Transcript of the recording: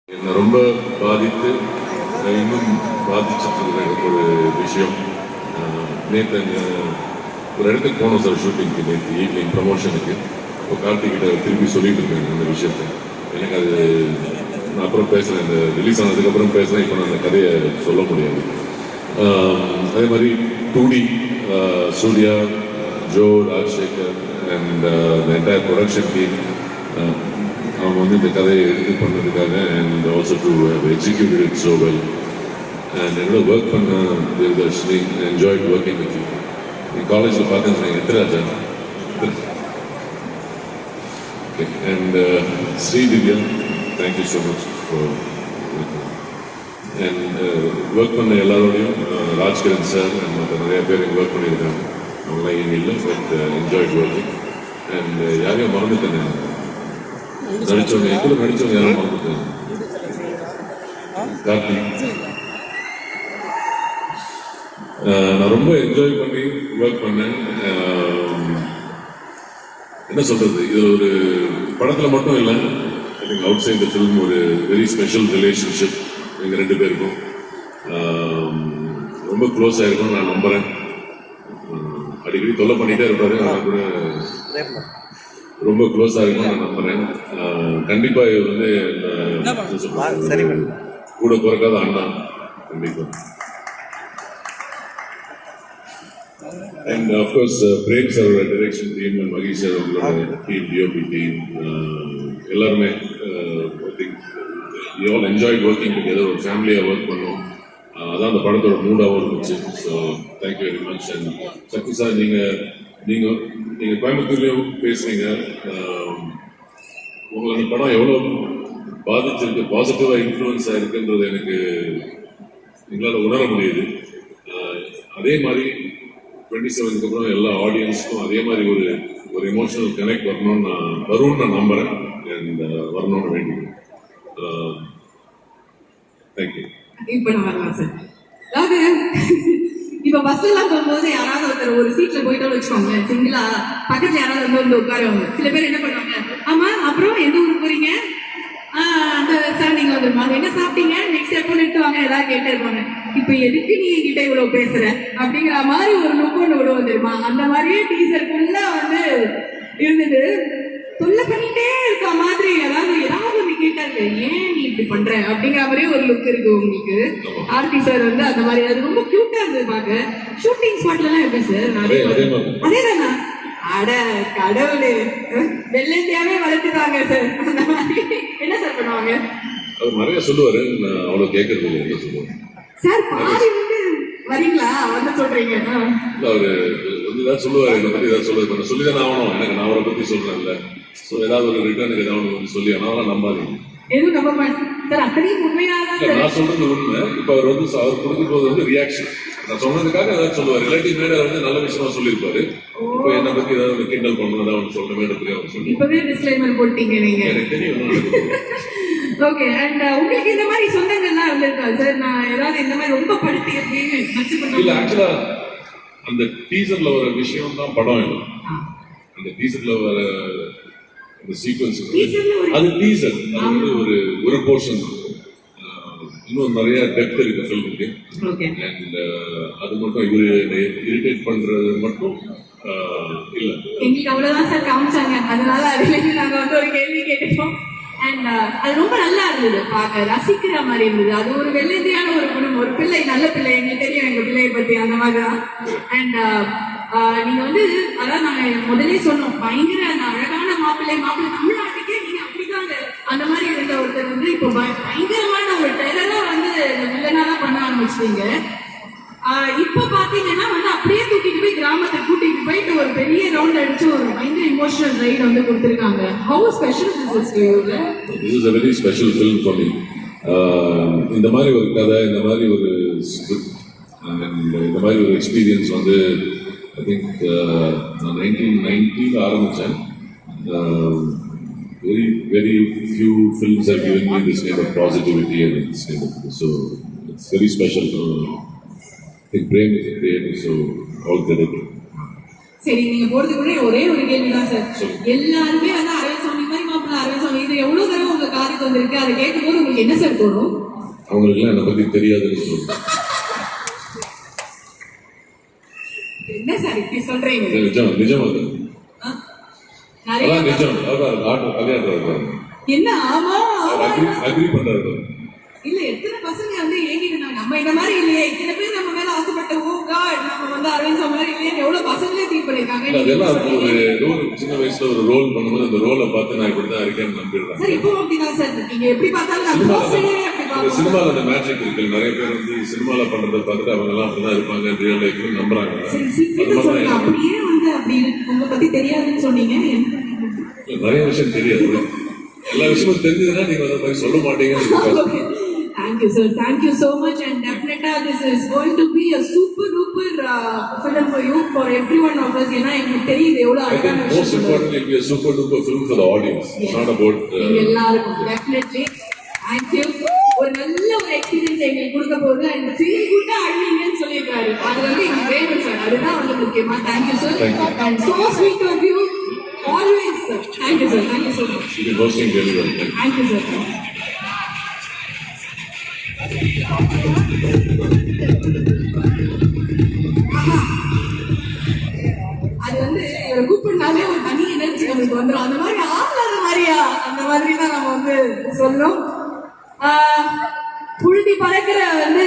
என்னை ரொம்ப பாதித்து இன்னும் பாதிச்சுட்டு ஒரு விஷயம். நேற்று ஒரு இடத்துக்கு போனோம் சார் ஷூட்டிங்க்கு, நேற்று ஈவினிங் ப்ரமோஷனுக்கு. இப்போ கார்த்திகிட்ட திருப்பி சொல்லிட்டு இருக்கேன் அந்த விஷயத்தை. எனக்கு அது நான் அப்புறம் பேசுகிறேன், இந்த ரிலீஸ் ஆனதுக்கப்புறம் பேசுகிறேன். இப்போ நான் அந்த கதையை சொல்ல முடியாது. அதே மாதிரி 2D Suriya, Jo, Rajasekar and entire production team அவங்க வந்து இந்த கதையை எடுத்து பண்ணதுக்காக and also to execute it so well. And என்னோட ஒர்க் பண்ண Dharshini, enjoyed working with you. நீ காலேஜில் பார்த்தேன்னு Ethiraja okay. And Sridivya, thank you so much for and work பண்ண எல்லாரோடையும் ராஜ்கிரண் சார் அண்ட் மற்ற நிறைய பேர் இங்கே ஒர்க் பண்ணியிருக்காங்க. அவங்களாம் இங்கே இல்லை, பட் என்ஜாய்ட் ஒர்க்கிங். அண்ட் யாரையும் மறந்துட்டேன், நடிச்சவங்க எவ்வளோ நடிச்சவங்க யாரும் மறந்துட்டேன். கார்த்திக், நான் ரொம்ப என்ஜாய் பண்ணி ஒர்க் பண்ணேன். என்ன சொல்றது, இது ஒரு படத்துல மட்டும் இல்லை, I think outside the film ஒரு வெரி ஸ்பெஷல் ரிலேஷன்ஷிப் எங்கள் ரெண்டு பேருக்கும். ரொம்ப க்ளோஸ் ஆகிருக்கும் நான் நம்புறேன். அடிக்கடி தொல்லை பண்ணிட்டே இருப்பாரு, அவர் கூட ரொம்ப க்ளோஸாக இருக்கும் நான் நம்புறேன். கண்டிப்பாக இவர் வந்து கூட பிறக்காத அண்ணா கண்டிப்பாக. அண்ட் அஃப்கோர்ஸ் பிரேம் சாரோட டைரக்ஷன் டீம், மகேஷ் சார் அவங்களோட டீம், டிஓபி டீம், எல்லாருமே I think you all enjoyed working together. ஒரு ஃபேமிலியாக ஒர்க் பண்ணோம், அதான் அந்த படத்தோட மூடாகவும் இருந்துச்சு. So thank you very much. And Shakti sir, நீங்கள் கோயம்புத்தூர்லேயும் பேசுனீங்க. உங்களை அந்த படம் எவ்வளோ பாதிச்சிருக்கு, பாசிட்டிவாக இன்ஃப்ளூயன்ஸ் ஆகிருக்குன்றது எனக்கு எங்களால் உணர முடியுது. அதே மாதிரி 27க்கு அப்புறம் எல்லா ஆடியன்ஸுக்கும் அதே மாதிரி ஒரு எமோஷனல் கனெக்ட் வரும்னு நான் நம்புகிறேன். அண்ட் வரணும்னு வேண்டிக்கிறேன். தேங்க்யூ. இப்போ நான் வரலாம் சார். அதாவது இப்ப பஸ் எல்லாம் போகும்போது யாராவது ஒருத்தர் ஒரு சீட்ல போயிட்டோம்னு வச்சுக்கோங்க, சிங்கிளா பக்கத்துல யாராவது வந்து உட்காருவாங்க. சில பேர் என்ன பண்ணுவாங்க, ஆமா அப்புறம் எந்த ஊருக்கு போறீங்க, அந்த சார் நீங்க வந்துருவாங்க, என்ன சாப்பிட்டீங்க, நெக்ஸ்ட் எப்போ நிறுத்துவாங்க, எல்லாரும் கேட்டே இருப்பாங்க. இப்ப எதுக்கு நீ என்கிட்ட இவ்வளவு பேசுற அப்படிங்கிற மாதிரி ஒரு லுக் ஒன்று விட வந்துருமா. அந்த மாதிரியே டீசர் ஃபுல்லா வந்து இருந்தது. தொல்லை பண்ணிட்டே இருக்க மாதிரி, அதாவது ஏதாவது ஒண்ணு கேட்டாங்க, ஏன் நீ இப்படி பண்ற அப்படிங்கிற மாதிரியே ஒரு லுக் இருக்கு உங்களுக்கு. ஆர்த்தி சார் வந்து அந்த மாதிரி, அது ரொம்ப கியூட்டா இருந்தது பாக்க. ஷூட்டிங் ஸ்பாட்ல எல்லாம் எப்படி சார்? அதேதானா? அட கடவுளே, வெள்ளந்தியாவே வளர்த்துட்டாங்க சார். அந்த மாதிரி என்ன சார் பண்ணுவாங்க? அவர் நிறைய சொல்லுவாரு, அவ்வளவு கேட்கறது என்ன சொல்லுவாங்க சார். பாதி வந்து வரீங்களா வந்து சொல்றீங்க. அவரு ஏதாவது சொல்லுவாரு, இந்த மாதிரி ஏதாவது சொல்லுவாரு, சொல்லிதான் ஆகணும். எனக்கு நான் அவரை பத்தி சொல்றேன்ல, ஸோ ஏதாவது ஒரு ரிட்டர்னுக்கு ஏதாவது ஒன்று சொல்லி அதனால நம்பாதீங்க. எதுவும் நம்ப மாட்டேன் சார். அத்தனையும் உண்மையாக நான் சொல்றது உண்மை. இப்ப அவர் வந்து அவர் கொடுக்கும் போது வந்து ரியாக்ஷன் நான் சொன்னதுக்காக ஏதாவது சொல்லுவார், இல்லாட்டி மேல வந்து நல்ல விஷயமா சொல்லியிருப்பாரு. இப்போ என்னை பத்தி ஏதாவது கிண்டல் பண்ணணும், ஏதாவது சொல்ற மேடத்துக்கு அவர் சொல்லி இப்பவே டிஸ்க்ளைமர் போட்டீங்க நீங்க. எனக்கு தெரியும். ஓகே. அண்ட் உங்களுக்கு இந்த மாதிரி சொந்தங்கள்லாம் இருந்திருக்கா சார்? நான் ஏதாவது இந்த மாதிரி ரொம்ப படுத்தி இல்ல, ஆக்சுவலா அந்த டீசர்ல வர விஷயம் தான் படம் இல்லை. அந்த டீசர்ல வர அந்த சீக்வன்ஸ் அது டீசர், அது வந்து ஒரு போர்ஷன். இன்னும் நிறைய டெப்த் இருக்கு ஃபில்முக்கு. அண்ட் அது மட்டும் இவரு இரிட்டேட் பண்றது மட்டும் இல்ல. எங்களுக்கு அவ்வளவுதான் சார் காமிச்சாங்க, அதனால அதுல நாங்க வந்து ஒரு கேள்வி கேட்டோம். அண்ட் அது ரொம்ப நல்லா இருந்தது, பார்க்க ரசிக்கிற மாதிரி இருந்தது. அது ஒரு வெள்ளந்தியான ஒரு குணம், ஒரு பிள்ளை, நல்ல பிள்ளை. எங்களுக்கு தெரியும் எங்க பிள்ளையை பத்தி, அந்த மாதிரிதான். அண்ட் நீங்க வந்து அதான் நாங்க முதலே சொன்னோம், பயங்கர அழகான மாப்பிள்ளை தமிழ்நாட்டுக்கே நீங்க அப்படிதாங்க அந்த மாதிரி இருந்த ஒருத்தர் வந்து இப்போ பயங்கரமான ஒரு டெரரா வந்து வில்லனா தான் பண்ண ஆரம்பிச்சிட்டீங்க. இப்ப பாத்தீங்கன்னா வந்து அப்படியே தூக்கிட்டு போய் கிராமத்தை கூட்டிட்டு போயிட்டு ஒரு பெரிய ரவுண்ட் அடிச்சு ஒரு பயங்கர இமோஷனல் ரைடு வந்து கொடுத்திருக்காங்க. How special this is to you? This is a very special film for me. இந்த மாதிரி ஒரு கதை, இந்த மாதிரி ஒரு ஸ்கிரிப்ட், இந்த மாதிரி ஒரு எக்ஸ்பீரியன்ஸ் வந்து ஐ திங்க் நான் 1990 ஆரம்பிச்சேன். Very few films have given me this kind of positivity and this kind of, so it's very special. I think Prem is a creator, so all credit. சரி, நீங்க போறதுக்கு ஒரே ஒரு கேள்விதான் சார். எல்லாருமே வந்து அரவிந்த் சாமி மாதிரி மாப்பிள்ள சொன்னாங்க அரவிந்த் சாமி இது எவ்வளவு தடவை உங்க காதுக்கு வந்திருக்கு அதை கேட்கும்போது உங்களுக்கு என்ன சார் தோணும்? அவங்களுக்குலாம் என்னை பத்தி தெரியாதுன்னு சொல்லுங்க. என்ன சார் இப்படி சொல்றீங்க? நிஜம் நிஜம் அது. நிறைய அதான் நிஜம். அவர் ஆட்டோ கல்யாணம் என்ன ஆமா ஆமா அக்ரி பண்றாரு. இல்ல எத்தனை பசங்க வந்து ஏங்கிருந்தாங்க நம்ம இந்த மாதிரி இல்லையே இத்தனை பேர் நம்ம மேல ஆசைப்பட்ட ஓ காட் நம்ம வந்து அரவிந்த் சாமி மாதிரி இல்லையே எவ்வளவு பசங்களே ஃபீல் பண்ணிருக்காங்க. அதெல்லாம் ஒரு ரோல் சின்ன வயசுல ஒரு ரோல் பண்ணும்போது அந்த ரோலை பார்த்து நான் இப்படிதான் இருக்கேன்னு நம்பிடுறேன். சார் இப்போ அப்படிதான் சார் நீங்க எப்படி பார்த்தாலும் நம்ம போஸ்டரே அப்படி பார்ப்போம். சினிமால அந்த மேஜிக் இருக்கு. நிறைய பேர் வந்து சினிமால பண்றதை பார்த்துட்டு அவங்க எல்லாம் அப்படிதான் இருப்பாங்க ரியல் லைஃப்ல நம்புறாங்க. அப்படியே வந்து அப்படி உங்களை பத்தி தெரியாதுன்னு சொன்னீங்க. நிறைய விஷயம் தெரியாது. எல்லா விஷயமும் தெரிஞ்சதுன்னா நீங்க அதை மாதிரி சொல்ல மாட்டீங்க. Thank you, sir. Thank you so much. And definitely, this is going to be a super duper film for you, for every one of us. ஏன்னா எங்களுக்கு தெரியுது எவ்வளவு I think அழகான most importantly, it will be a super duper film for the audience. It's not about. எல்லாருக்கும் definitely. Thank you. ஒரு நல்ல ஒரு experience எங்களுக்கு கொடுக்க போகுது and feel good அழுவீங்கன்னு சொல்லியிருக்காரு. அது வந்து எங்களுக்கு வேணும் சார். அதுதான் வந்து முக்கியமா. Thank you, sir. And so sweet of you. Always, sir. Thank you, sir. Thank you so much. You'll be hosting very well. Thank you, sir. அது வந்து இவரை கூப்பிடுனாலே ஒரு தனி எனர்ஜி நமக்கு வந்துடும். அந்த மாதிரி ஆளாத மாதிரியா அந்த மாதிரி தான் நம்ம வந்து சொல்றோம். புழுதி பறக்கிற வந்து